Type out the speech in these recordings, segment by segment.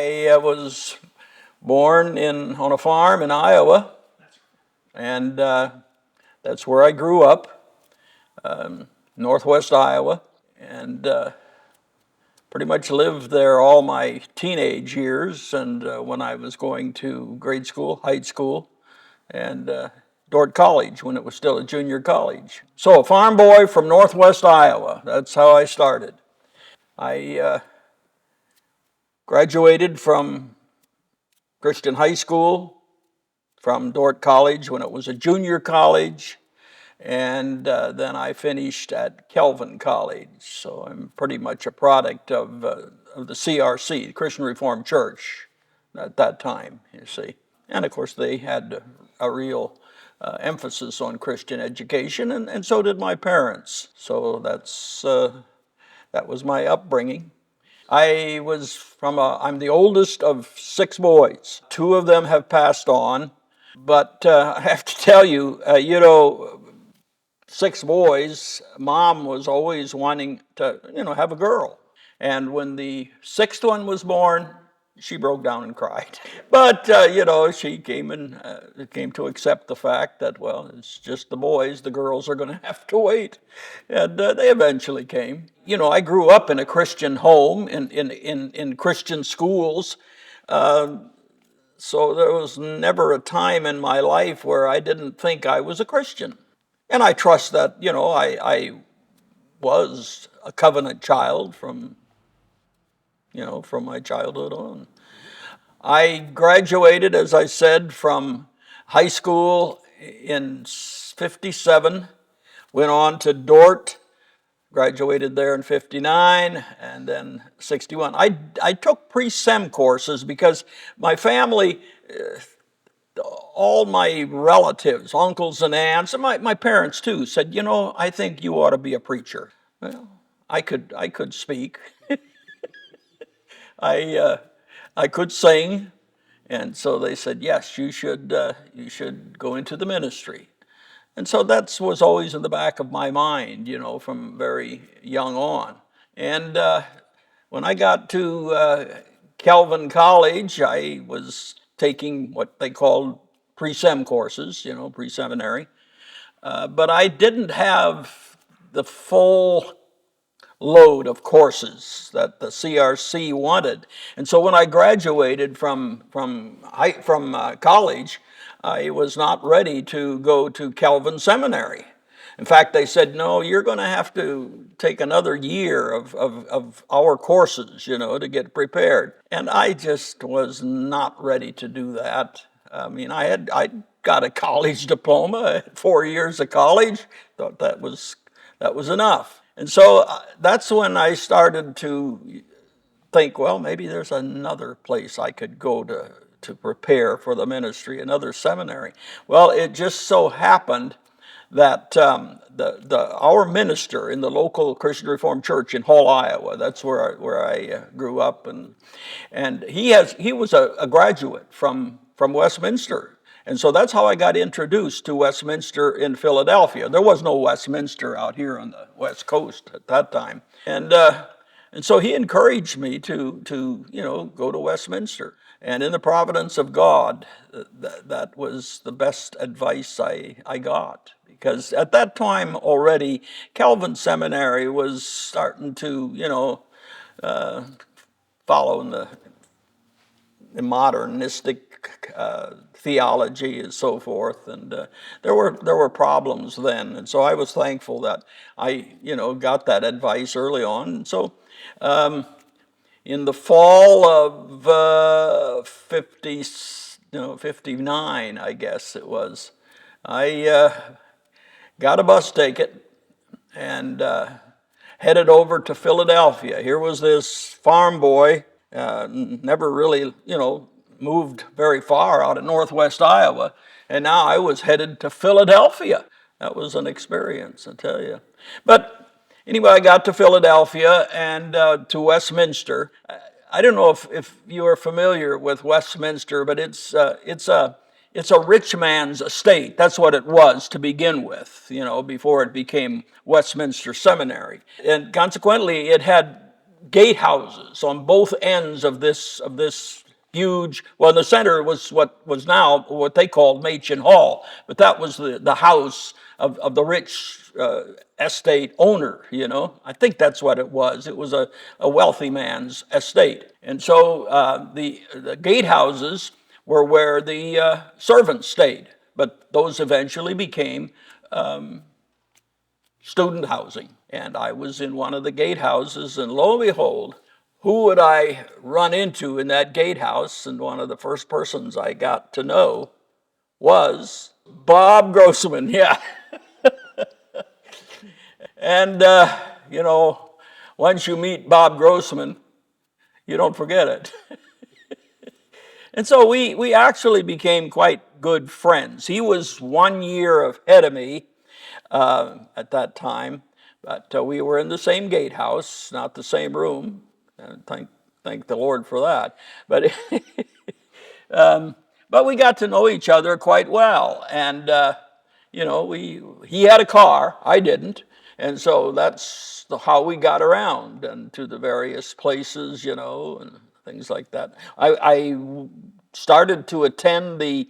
I was born on a farm in Iowa, and that's where I grew up, northwest Iowa, and pretty much lived there all my teenage years, and when I was going to grade school, high school, and Dordt College when it was still a junior college. So a farm boy from northwest Iowa, that's how I started. I graduated from Christian high school, from Dordt College when it was a junior college, and then I finished at Calvin College. So I'm pretty much a product of the CRC, the Christian Reformed Church, at that time, you see. And of course, they had a real emphasis on Christian education, and so did my parents. So that was my upbringing. I'm the oldest of six boys. Two of them have passed on, but I have to tell you, six boys, mom was always wanting to, have a girl. And when the sixth one was born, she broke down and cried. But, she came to accept the fact that, well, it's just the boys, the girls are going to have to wait. And they eventually came. I grew up in a Christian home, in Christian schools. So there was never a time in my life where I didn't think I was a Christian. And I trust that, I was a covenant child from my childhood on. I graduated, as I said, from high school in '57, went on to Dordt, graduated there in '59, and then '61. I took pre-sem courses because my family, all my relatives, uncles and aunts, and my parents too, said, I think you ought to be a preacher. Well, I could speak. I could sing, and so they said, yes, you should go into the ministry. And so that was always in the back of my mind, from very young on. And when I got to Calvin College, I was taking what they called pre-sem courses, pre-seminary. But I didn't have the full load of courses that the CRC wanted. And so when I graduated from college, I was not ready to go to Calvin Seminary. In fact, they said, no, you're going to have to take another year of our courses, to get prepared. And I just was not ready to do that. I mean, I got a college diploma, 4 years of college, thought that was enough. And so that's when I started to think, well, maybe there's another place I could go to prepare for the ministry, another seminary. Well, it just so happened that our minister in the local Christian Reformed Church in Hall, Iowa, that's where I grew up, and he was a graduate from Westminster. And so that's how I got introduced to Westminster in Philadelphia. There was no Westminster out here on the West Coast at that time. And so he encouraged me to go to Westminster. And in the providence of God, that was the best advice I got. Because at that time already, Calvin Seminary was starting to, follow in the modernistic theology and so forth, and there were problems then, and so I was thankful that I got that advice early on. And so in the fall of 59, I guess it was, I got a bus ticket and headed over to Philadelphia. Here was this farm boy, never really moved very far out of northwest Iowa, and now I was headed to Philadelphia. That was an experience, I tell you. But anyway, I got to Philadelphia and to Westminster. I don't know if you are familiar with Westminster, but it's a rich man's estate. That's what it was to begin with, before it became Westminster Seminary. And consequently, it had gatehouses on both ends of this huge. Well, in the center was what was now what they called Machen Hall, but that was the house of the rich estate owner. I think that's what it was. It was a wealthy man's estate, and so the gatehouses were where the servants stayed, but those eventually became student housing. And I was in one of the gatehouses, and lo and behold, who would I run into in that gatehouse? And one of the first persons I got to know was Bob Grossman. Yeah. And, once you meet Bob Grossman, you don't forget it. And so we actually became quite good friends. He was 1 year ahead of me at that time, but we were in the same gatehouse, not the same room. And thank the Lord for that. But but we got to know each other quite well, and he had a car, I didn't, and so that's how we got around and to the various places, and things like that. I started to attend the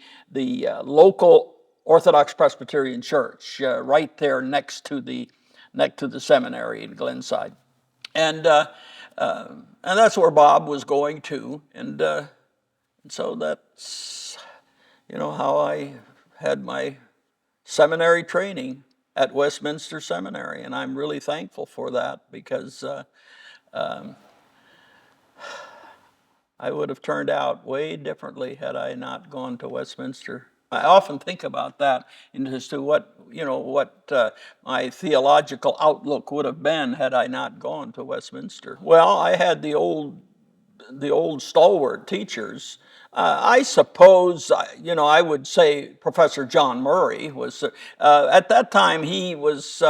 local Orthodox Presbyterian Church right there next to the seminary in Glenside, and that's where Bob was going to, and so that's how I had my seminary training at Westminster Seminary, and I'm really thankful for that because I would have turned out way differently had I not gone to Westminster. I often think about that as to what my theological outlook would have been had I not gone to Westminster. Well, I had the old stalwart teachers. I suppose, I would say Professor John Murray was, at that time, he was,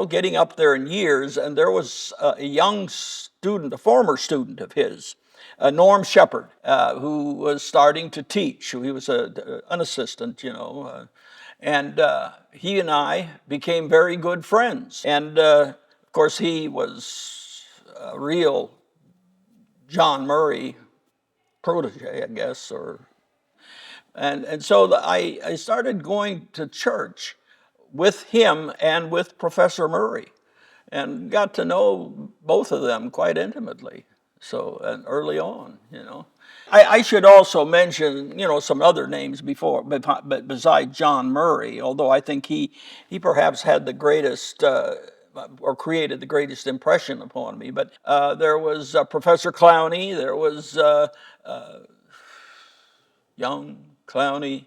getting up there in years, and there was a young student, a former student of his, Norm Shepard, who was starting to teach. He was an assistant, and he and I became very good friends. And of course, he was a real John Murray protege, I guess, and so I started going to church with him and with Professor Murray, and got to know both of them quite intimately. So, and early on, I should also mention, some other names but besides John Murray, although I think he perhaps had the greatest or created the greatest impression upon me. But there was Professor Clowney, there was Young, Clowney,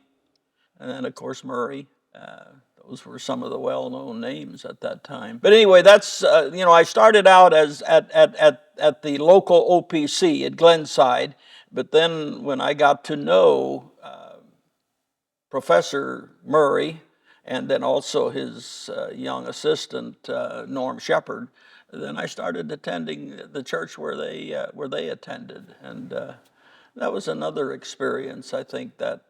and then of course Murray. Those were some of the well-known names at that time. But anyway, that's I started out as at the local OPC at Glenside, but then when I got to know Professor Murray and then also his young assistant Norm Shepard, then I started attending the church where they attended, and that was another experience I think that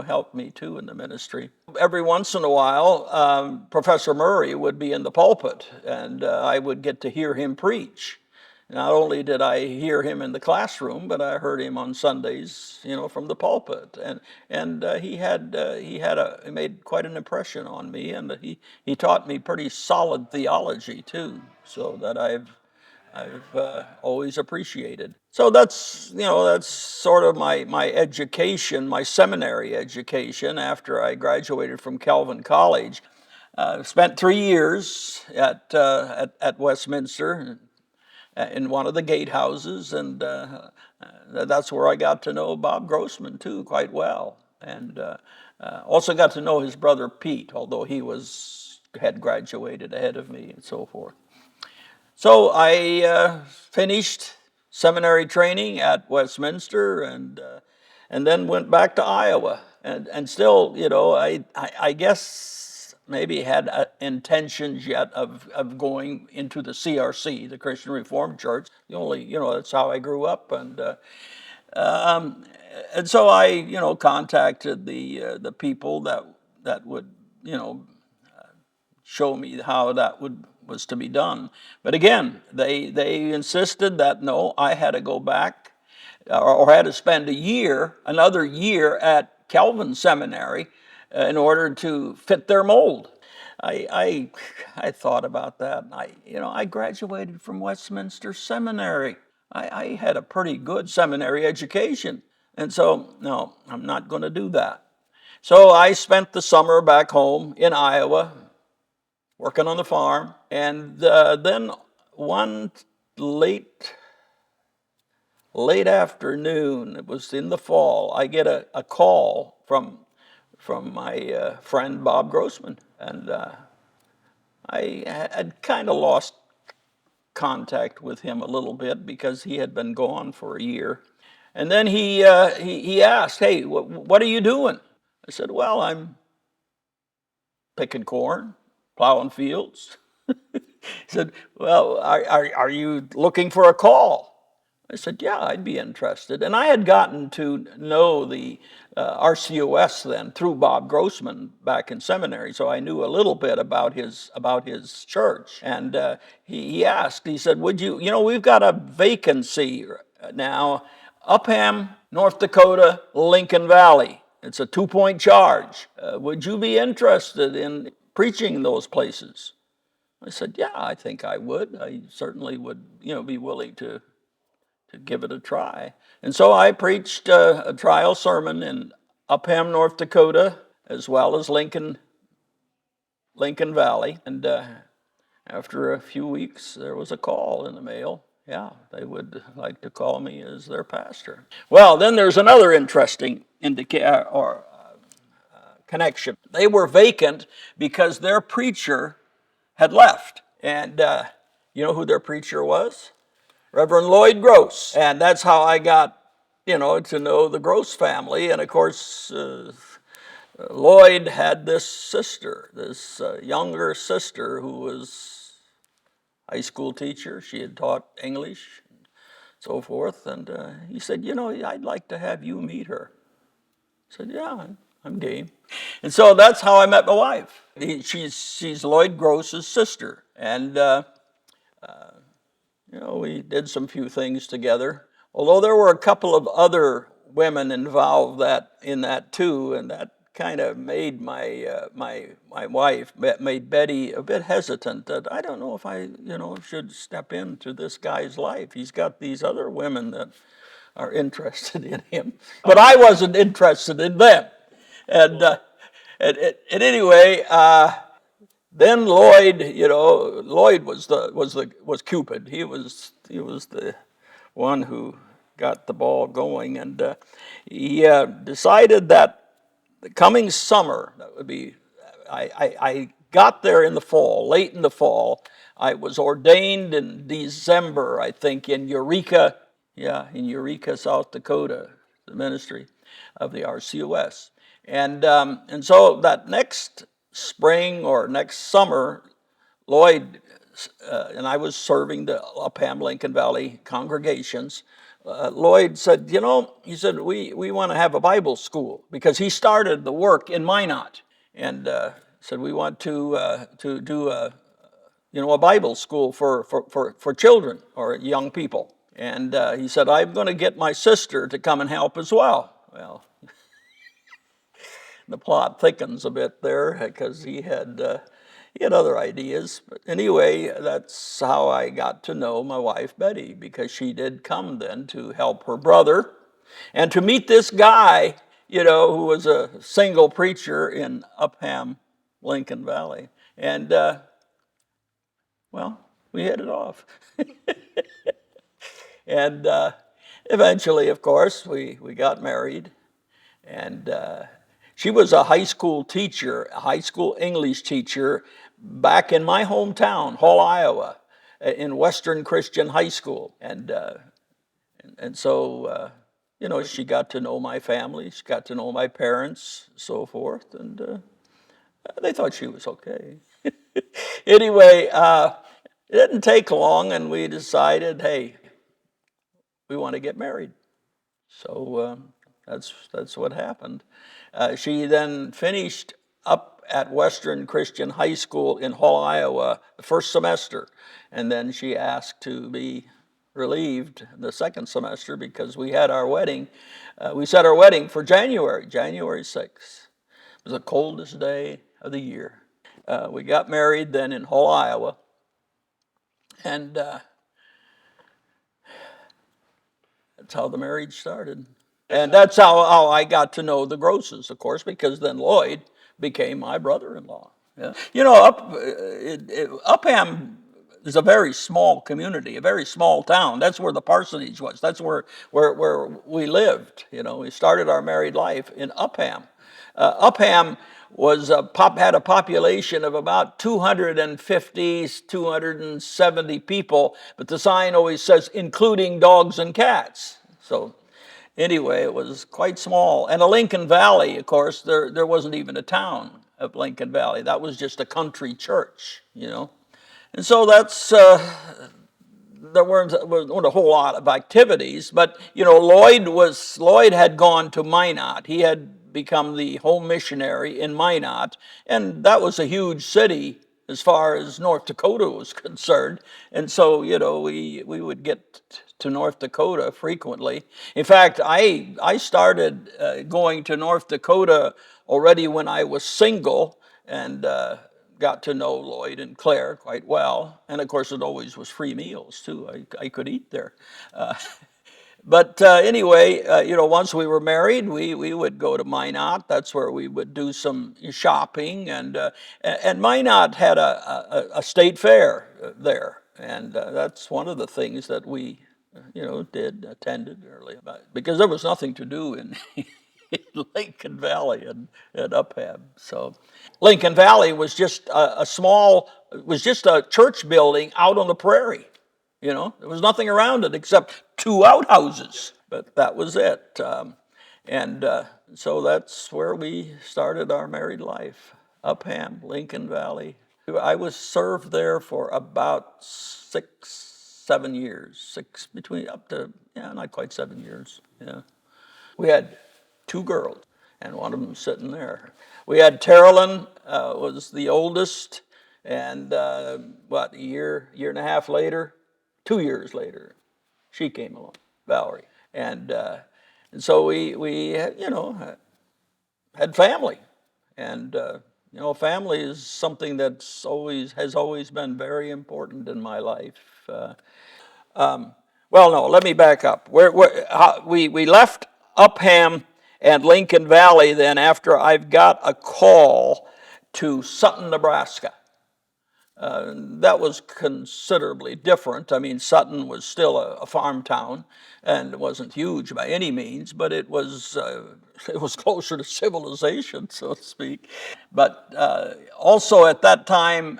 helped me too in the ministry. Every once in a while, Professor Murray would be in the pulpit, and I would get to hear him preach. Not only did I hear him in the classroom, but I heard him on Sundays, from the pulpit, and he made quite an impression on me, and he taught me pretty solid theology too, so that I've always appreciated. So that's sort of my education, my seminary education after I graduated from Calvin College. Spent 3 years at Westminster in one of the gatehouses, and that's where I got to know Bob Grossman too quite well, and also got to know his brother Pete, although he had graduated ahead of me and so forth. So I finished seminary training at Westminster, and then went back to Iowa, and still, I guess maybe had intentions yet of going into the CRC, the Christian Reformed Church. That's how I grew up, and so I contacted the people that would show me how that was to be done. But again, they insisted that no, I had to go back or had to spend another year at Calvin Seminary in order to fit their mold. I thought about that. I graduated from Westminster Seminary. I had a pretty good seminary education. And so, no, I'm not going to do that. So I spent the summer back home in Iowa, working on the farm. And then one late afternoon, it was in the fall, I get a call from my friend Bob Grossman. And I had kind of lost contact with him a little bit because he had been gone for a year. And then he asked, "Hey, what are you doing?" I said, "Well, I'm picking corn, plowing fields." He said, "Well, are you looking for a call?" I said, "Yeah, I'd be interested." And I had gotten to know the RCOS then through Bob Grossman back in seminary, so I knew a little bit about his church. And he asked, he said, "Would you? We've got a vacancy now, Upham, North Dakota, Lincoln Valley. It's a 2-point charge. Would you be interested in preaching in those places?" I said, "Yeah, I think I would. I certainly would, be willing to give it a try." And so I preached a trial sermon in Upham, North Dakota, as well as Lincoln Valley. And after a few weeks, there was a call in the mail. Yeah, they would like to call me as their pastor. Well, then there's another interesting connection. They were vacant because their preacher had left. And you know who their preacher was? Reverend Lloyd Gross. And that's how I got, to know the Gross family. And of course, Lloyd had this sister, this younger sister who was a high school teacher. She had taught English and so forth. And he said, "I'd like to have you meet her." I said, "Yeah, I'm game." And so that's how I met my wife. She's Lloyd Gross's sister. And we did some few things together. Although there were a couple of other women involved in that too, and that kind of made my wife, made Betty, a bit hesitant. That I don't know if I should step into this guy's life. He's got these other women that are interested in him, but I wasn't interested in them. And anyway. Then Lloyd, Lloyd was Cupid. He was the one who got the ball going, and he decided that the coming summer, that would be, I got there in the fall, late in the fall. I was ordained in December, I think, in Eureka, South Dakota, the ministry of the RCOS. And so that next spring or next summer, Lloyd and I was serving the Upham Lincoln Valley congregations. Lloyd said, he said, we want to have a Bible school, because he started the work in Minot, and said, we want to do a Bible school for children or young people. And he said, I'm going to get my sister to come and help as well. Well, the plot thickens a bit there, because he had other ideas. But anyway, that's how I got to know my wife Betty, because she did come then to help her brother and to meet this guy, who was a single preacher in Upham, Lincoln Valley. And well, we hit it off. And eventually, of course, we got married. And she was a high school teacher, a high school English teacher back in my hometown, Hall, Iowa, in Western Christian High School. And so, she got to know my family. She got to know my parents, so forth. And they thought she was okay. Anyway, it didn't take long, and we decided, hey, we want to get married. So that's what happened. She then finished up at Western Christian High School in Hall, Iowa, the first semester. And then she asked to be relieved the second semester because we had our wedding. We set our wedding for January 6th. It was the coldest day of the year. We got married then in Hall, Iowa. And that's how the marriage started. And that's how I got to know the Grosses, of course, because then Lloyd became my brother-in-law. Yeah. You know, Upham is a very small community, a very small town. That's where the parsonage was. That's where we lived. You know, we started our married life in Upham. Upham had a population of about 250, 270 people, but the sign always says including dogs and cats. So anyway, it was quite small. And a Lincoln Valley, of course, there wasn't even a town of Lincoln Valley. That was just a country church, you know. And so there weren't a whole lot of activities, but you know, Lloyd had gone to Minot. He had become the home missionary in Minot, and that was a huge city as far as North Dakota was concerned. And so, you know, we would get to North Dakota frequently. In fact, I started going to North Dakota already when I was single, and got to know Lloyd and Claire quite well. And of course, it always was free meals too. I could eat there. But anyway, you know, once we were married, we would go to Minot. That's where we would do some shopping, and Minot had a state fair there, and that's one of the things that we, you know, attended early, because there was nothing to do in, in Lincoln Valley and Upham. So Lincoln Valley was just was just a church building out on the prairie. You know, there was nothing around it except two outhouses, but that was it. And so that's where we started our married life, Upham, Lincoln Valley. I was served there for about 6, 7 years, between up to, yeah, not quite 7 years. Yeah. We had two girls, and one of them sitting there. We had Terilyn, was the oldest, and a year and a half later, 2 years later, she came along, Valerie, and so we you know, had family, and you know, family is something has always been very important in my life. Well, no, let me back up. We left Upham and Lincoln Valley then after I've got a call to Sutton, Nebraska. That was considerably different. I mean, Sutton was still a farm town, and it wasn't huge by any means, but it was closer to civilization, so to speak. But also at that time,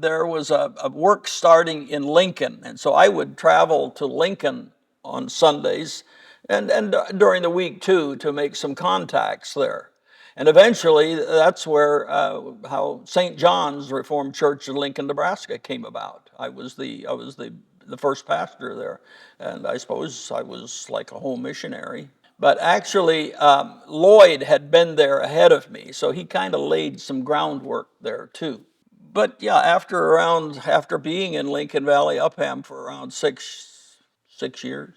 there was a work starting in Lincoln, and so I would travel to Lincoln on Sundays and during the week too, to make some contacts there. And eventually, that's where how St. John's Reformed Church in Lincoln, Nebraska came about. I was the first pastor there, and I suppose I was like a home missionary. But actually, Lloyd had been there ahead of me, so he kind of laid some groundwork there too. But yeah, after being in Lincoln Valley, Upham for around six years,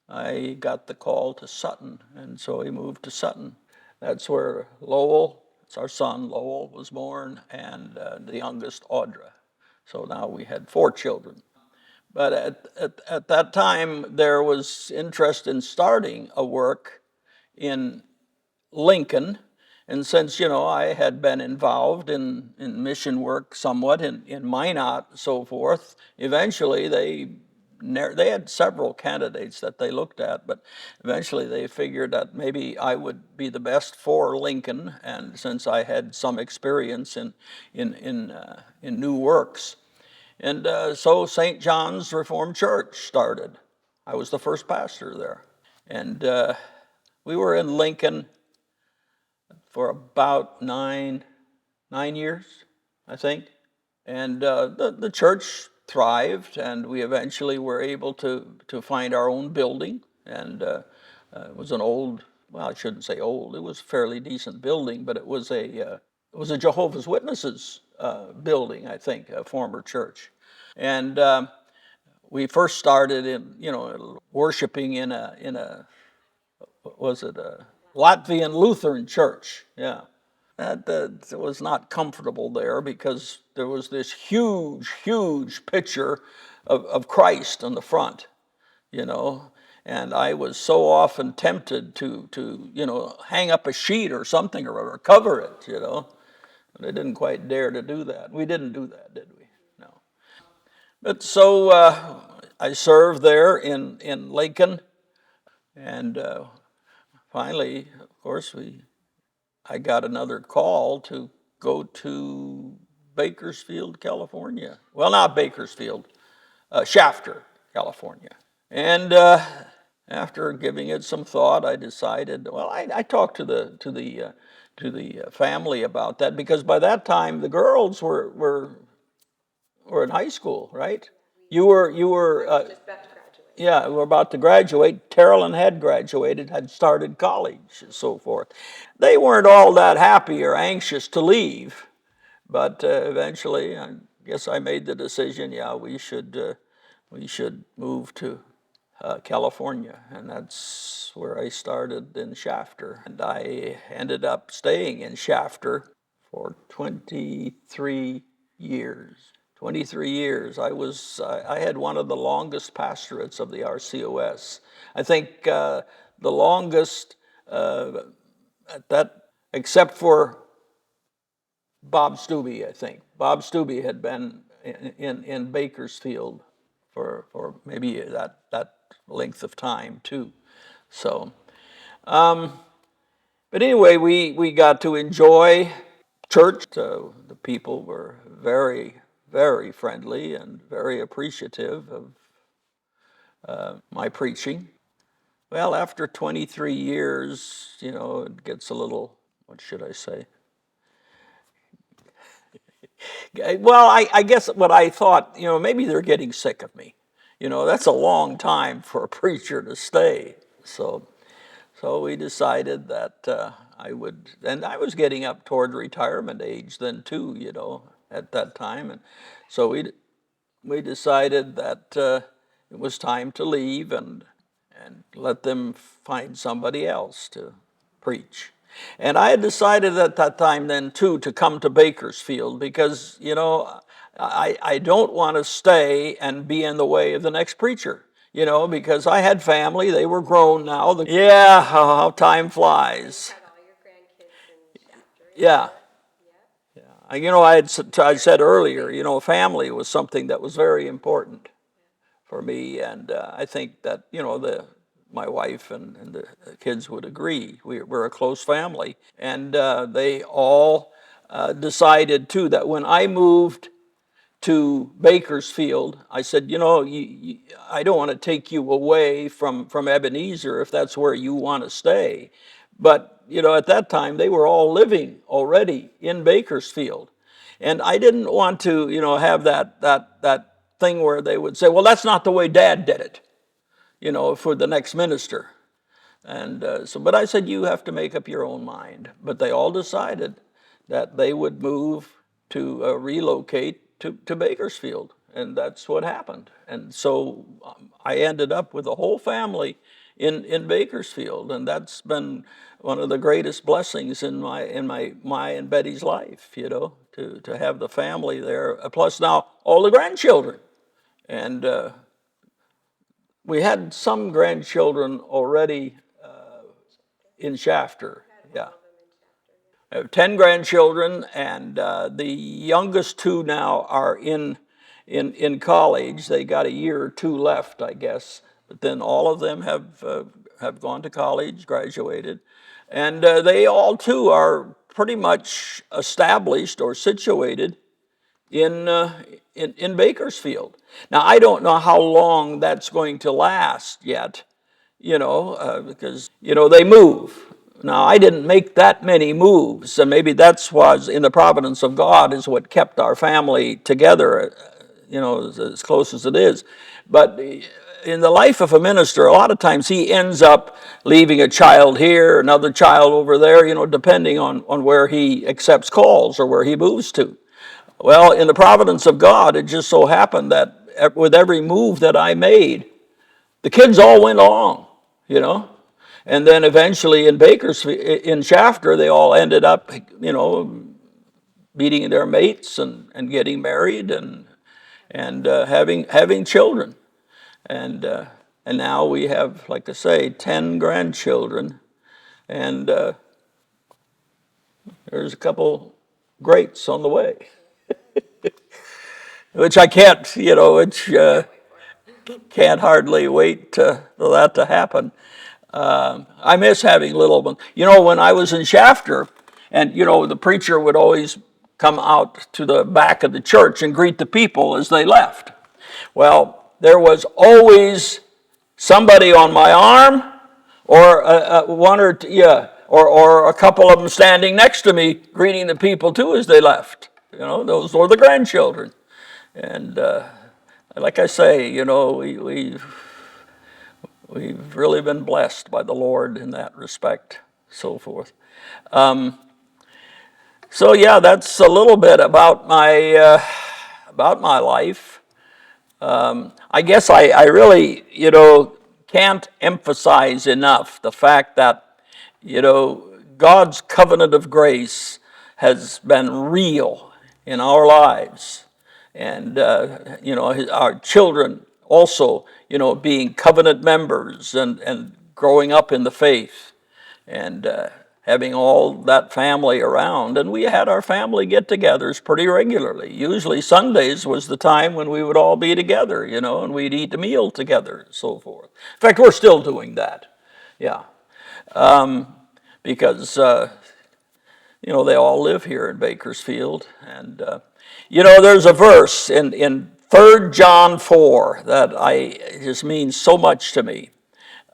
I got the call to Sutton, and so we moved to Sutton. That's where it's our son, Lowell, was born, and the youngest, Audra. So now we had 4 children. But at that time, there was interest in starting a work in Lincoln. And since, you know, I had been involved in mission work somewhat in Minot and so forth, eventually they had several candidates that they looked at, but eventually they figured that maybe I would be the best for Lincoln, and since I had some experience in new works. And so St. John's Reformed Church started. I was the first pastor there. And we were in Lincoln for about nine years, I think. And the church thrived, and we eventually were able to find our own building. And it was an old, well, I shouldn't say old, it was a fairly decent building, but it was it was a Jehovah's Witnesses building, I think, a former church. And we first started in, worshiping in a what was it, a Latvian Lutheran church. Yeah. That was not comfortable there because there was this huge, huge picture of Christ on the front, you know. And I was so often tempted to hang up a sheet or something or cover it, But I didn't quite dare to do that. We didn't do that, did we? No. But so I served there in Lincoln, and finally, of course, I got another call to go to Bakersfield, California. Well, not Bakersfield, Shafter, California. And after giving it some thought, I decided. Well, I talked to the family about that because by that time the girls were in high school, right? You were Just about to graduate. yeah, we were about to graduate. Carolyn had graduated, had started college, and so forth. They weren't all that happy or anxious to leave, but eventually, I guess I made the decision. Yeah, we should move to California, and that's where I started in Shafter. And I ended up staying in Shafter for 23 years. 23 years. I had one of the longest pastorates of the RCOS. I think the longest at that, except for Bob Stubbe, I think. Bob Stubbe had been in Bakersfield for maybe that length of time too. So, but anyway, we got to enjoy church. The people were very, very friendly and very appreciative of my preaching. Well, after 23 years, it gets a little, what should I say? Well, I guess what I thought, maybe they're getting sick of me. That's a long time for a preacher to stay. So we decided that I would, and I was getting up toward retirement age then too, at that time. And so we decided that it was time to leave and let them find somebody else to preach. And I had decided at that time then too to come to Bakersfield because, I don't want to stay and be in the way of the next preacher, because I had family, they were grown now. Yeah, how time flies. Had all your grandkids in Shafter. Yeah. Yeah. I said earlier, family was something that was very important for me, and I think that my wife and the kids would agree. We're a close family, and they all decided too that when I moved to Bakersfield, I said, I don't want to take you away from Ebenezer if that's where you want to stay. But, at that time, they were all living already in Bakersfield. And I didn't want to, have that thing where they would say, well, that's not the way Dad did it, for the next minister. And but I said, you have to make up your own mind. But they all decided that they would move to relocate to Bakersfield. And that's what happened. And so I ended up with a whole family in Bakersfield. And that's been one of the greatest blessings in my and Betty's life, to have the family there. Plus now all the grandchildren. And we had some grandchildren already in Shafter. Yeah. I have 10 grandchildren, and the youngest two now are in college. They got a year or two left, I guess. But then all of them have gone to college, graduated, and they all too are pretty much established or situated in Bakersfield. Now I don't know how long that's going to last yet, because they move. Now I didn't make that many moves, and maybe that's was in the providence of God is what kept our family together, as close as it is. But in the life of a minister, a lot of times he ends up leaving a child here, another child over there, depending on where he accepts calls or where he moves to. Well, in the providence of God, it just so happened that with every move that I made, the kids all went along. And then eventually in Shafter, they all ended up, meeting their mates and getting married and having children. And now we have, like I say, 10 grandchildren, and there's a couple greats on the way, which I can't, can't hardly wait for that to happen. I miss having little ones. When I was in Shafter, and the preacher would always come out to the back of the church and greet the people as they left. Well, there was always somebody on my arm, or one or two, or a couple of them standing next to me, greeting the people too as they left. Those were the grandchildren, and like I say, we've really been blessed by the Lord in that respect, so forth. So yeah, that's a little bit about my life. I guess I really, can't emphasize enough the fact that, God's covenant of grace has been real in our lives. And, our children also, being covenant members and growing up in the faith and having all that family around. And we had our family get-togethers pretty regularly. Usually Sundays was the time when we would all be together, and we'd eat a meal together and so forth. In fact, we're still doing that, yeah. Because, they all live here in Bakersfield. And, there's a verse in 3 John 4 that just means so much to me.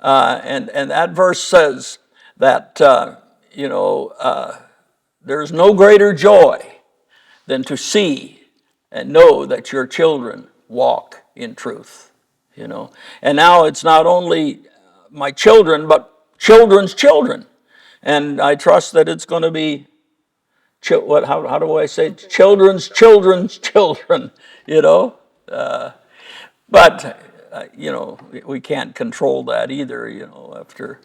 And that verse says that, there's no greater joy than to see and know that your children walk in truth. And now it's not only my children, but children's children. And I trust that it's going to be, how do I say, children's children's children, But, we can't control that either, after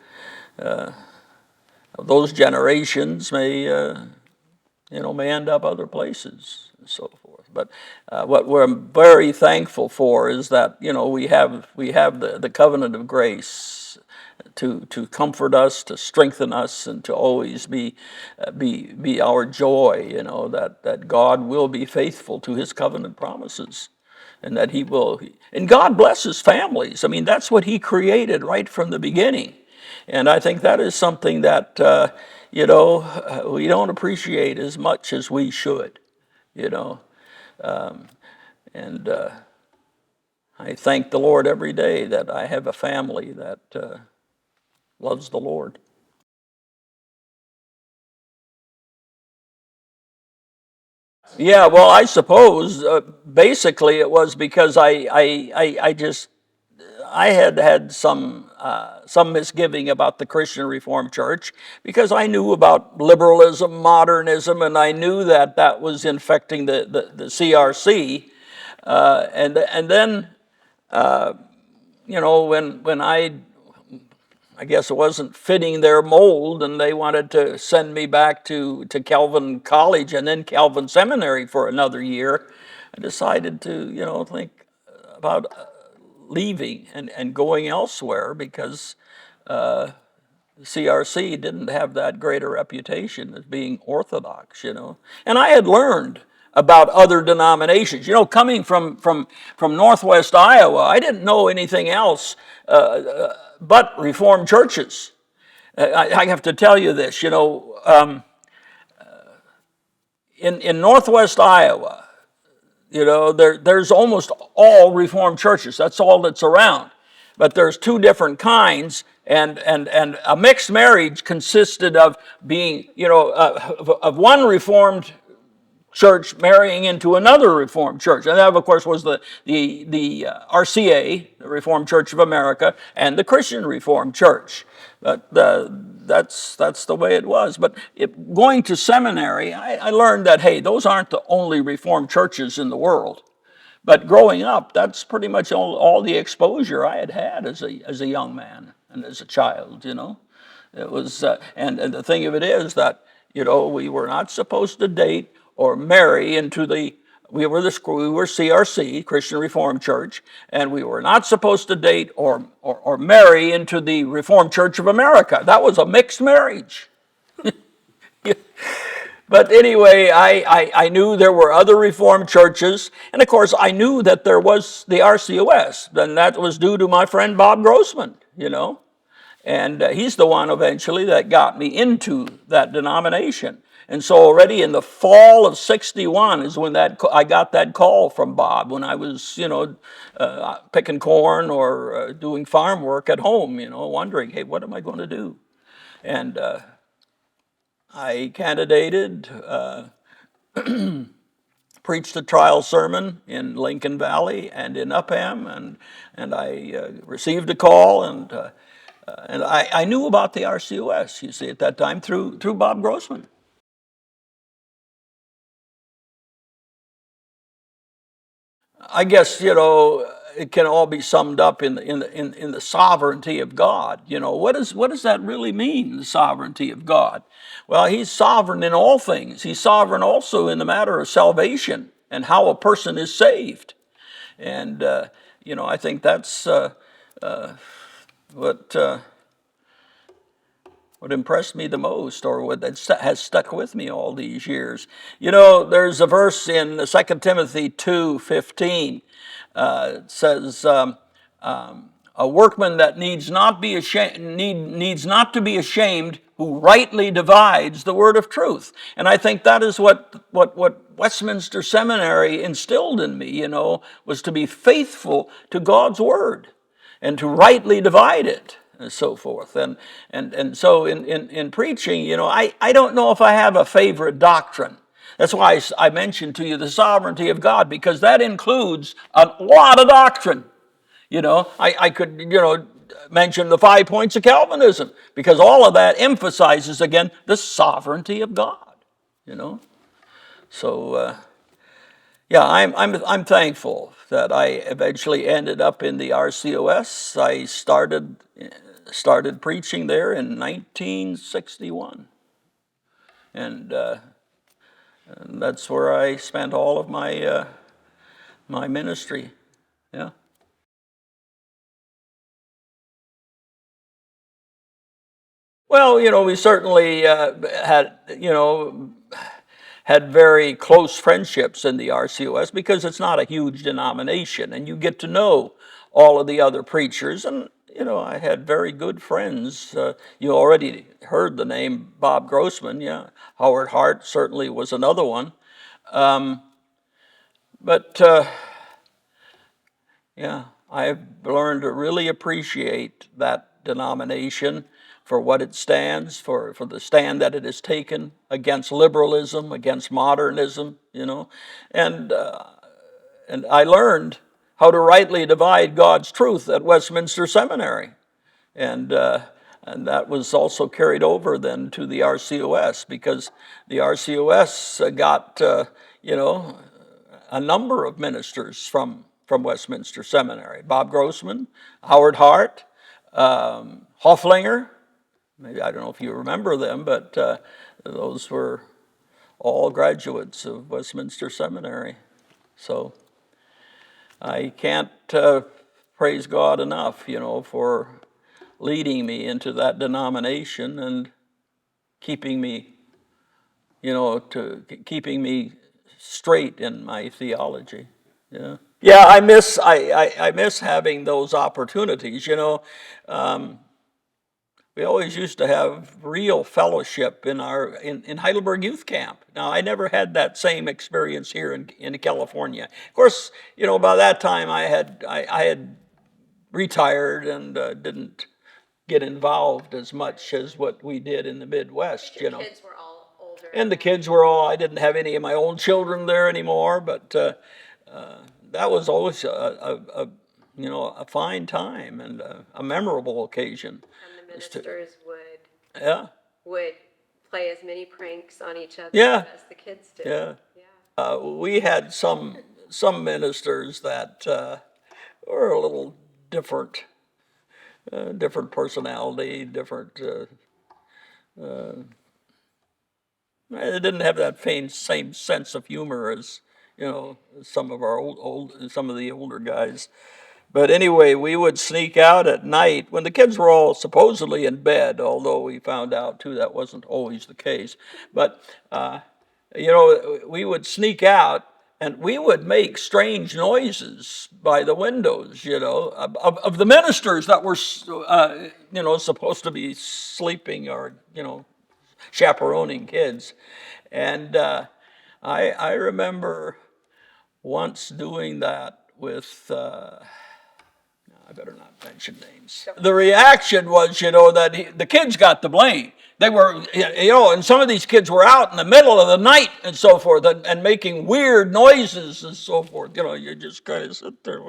those generations may end up other places and so forth. But what we're very thankful for is that, we have the covenant of grace to comfort us, to strengthen us, and to always be our joy, that God will be faithful to his covenant promises. And that he will, and God blesses families. I mean, that's what he created right from the beginning. And I think that is something that, we don't appreciate as much as we should, And I thank the Lord every day that I have a family that loves the Lord. Yeah, well, I suppose basically it was because I had some misgiving about the Christian Reformed Church because I knew about liberalism, modernism, and I knew that was infecting the CRC. And then, when I guess it wasn't fitting their mold, and they wanted to send me back to Calvin College and then Calvin Seminary for another year, I decided to, think about leaving and going elsewhere because CRC didn't have that great a reputation as being orthodox, And I had learned about other denominations. Coming from Northwest Iowa, I didn't know anything else but Reformed churches. I have to tell you this, in Northwest Iowa, there's almost all Reformed churches. That's all that's around. But there's two different kinds, and a mixed marriage consisted of being, of one Reformed church marrying into another Reformed church. And that, of course, was the RCA, the Reformed Church of America, and the Christian Reformed Church. But that's the way it was. But going to seminary, I learned that, hey, those aren't the only Reformed churches in the world. But growing up, that's pretty much all the exposure I had as a young man and as a child, you know. It was, and the thing of it is that, you know, we were not supposed to date or marry into we were CRC, Christian Reformed Church, and we were not supposed to date or marry into the Reformed Church of America. That was a mixed marriage. But anyway, I knew there were other Reformed churches, and of course I knew that there was the RCOS, and that was due to my friend Bob Grossman, you know. And he's the one eventually that got me into that denomination. And so already in the fall of '61 is when I got that call from Bob when I was, you know, picking corn or doing farm work at home, you know, wondering, hey, what am I going to do? And I candidated, preached a trial sermon in Lincoln Valley and in Upham, and I received a call, and I knew about the RCOS, you see, at that time through Bob Grossman. I guess, you know, it can all be summed up in the sovereignty of God. You know, what does that really mean, the sovereignty of God? Well, he's sovereign in all things. He's sovereign also in the matter of salvation and how a person is saved. And, you know, I think that's what impressed me the most, or what has stuck with me all these years. You know, there's a verse in 2 Timothy 2:15. It says, "A workman that needs not to be ashamed, who rightly divides the word of truth." And I think that is what Westminster Seminary instilled in me. You know, was to be faithful to God's word and to rightly divide it, and so forth. And so in preaching, you know, I don't know if I have a favorite doctrine. That's why I mentioned to you the sovereignty of God, because that includes a lot of doctrine. You know, I could, you know, mention the 5 points of Calvinism, because all of that emphasizes, again, the sovereignty of God, you know. So, yeah, I'm thankful that I eventually ended up in the RCOS. I started preaching there in 1961, and that's where I spent all of my ministry. Yeah. Well, you know, we certainly had very close friendships in the RCOS, because it's not a huge denomination, and you get to know all of the other preachers. And, you know, I had very good friends. You already heard the name Bob Grossman, yeah. Howard Hart certainly was another one. But yeah, I've learned to really appreciate that denomination for what it stands for the stand that it has taken against liberalism, against modernism, you know. And I learned how to rightly divide God's truth at Westminster Seminary. And that was also carried over then to the RCOS, because the RCOS got, you know, a number of ministers from Westminster Seminary. Bob Grossman, Howard Hart, Hofflinger. Maybe, I don't know if you remember them, but those were all graduates of Westminster Seminary. So I can't praise God enough, you know, for leading me into that denomination and keeping me, you know, keeping me straight in my theology. Yeah. Yeah, I miss having those opportunities. You know, we always used to have real fellowship in Heidelberg Youth Camp. Now, I never had that same experience here in California. Of course, you know, by that time I had retired and didn't get involved as much as what we did in the Midwest. Your You know. kids were all older older. And the kids were all, I didn't have any of my own children there anymore, but that was always a fine time and a memorable occasion. And the ministers Yeah, would play as many pranks on each other Yeah. as the kids did. yeah. Yeah. We had some ministers that were a little different, different personality, different. They didn't have that same sense of humor as some of our some of the older guys. But anyway, we would sneak out at night when the kids were all supposedly in bed, although we found out too that wasn't always the case. But we would sneak out and we would make strange noises by the windows, of the ministers that were, supposed to be sleeping or, chaperoning kids. And I remember once doing that with, I better not mention names. The reaction was, that the kids got the blame. They were, and some of these kids were out in the middle of the night and so forth and making weird noises and so forth. You just kind of sit there.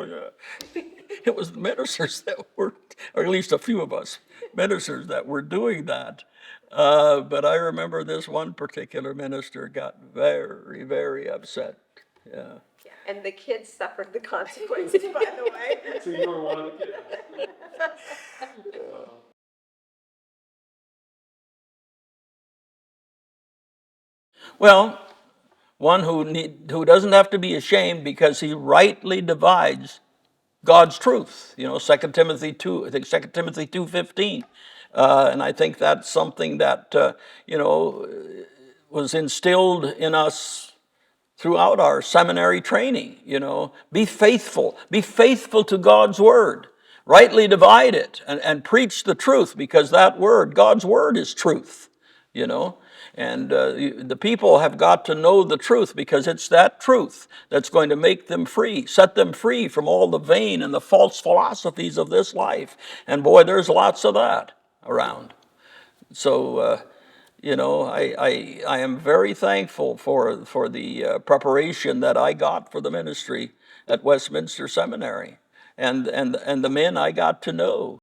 It was the ministers that were, or at least a few of us ministers that were doing that. But I remember this one particular minister got very, very upset. Yeah. Yeah. And the kids suffered the consequences, by the way. So you were one of the kids. Well, one who doesn't have to be ashamed because he rightly divides God's truth. 2 Timothy 2, I think 2 Timothy 2:15. And I think that's something that, was instilled in us throughout our seminary training. Be faithful to God's word, rightly divide it and preach the truth, because that word, God's word, is truth. And the people have got to know the truth, because it's that truth that's going to make them free, set them free from all the vain and the false philosophies of this life. And boy, there's lots of that around. So, I am very thankful for the preparation that I got for the ministry at Westminster Seminary, and the men I got to know.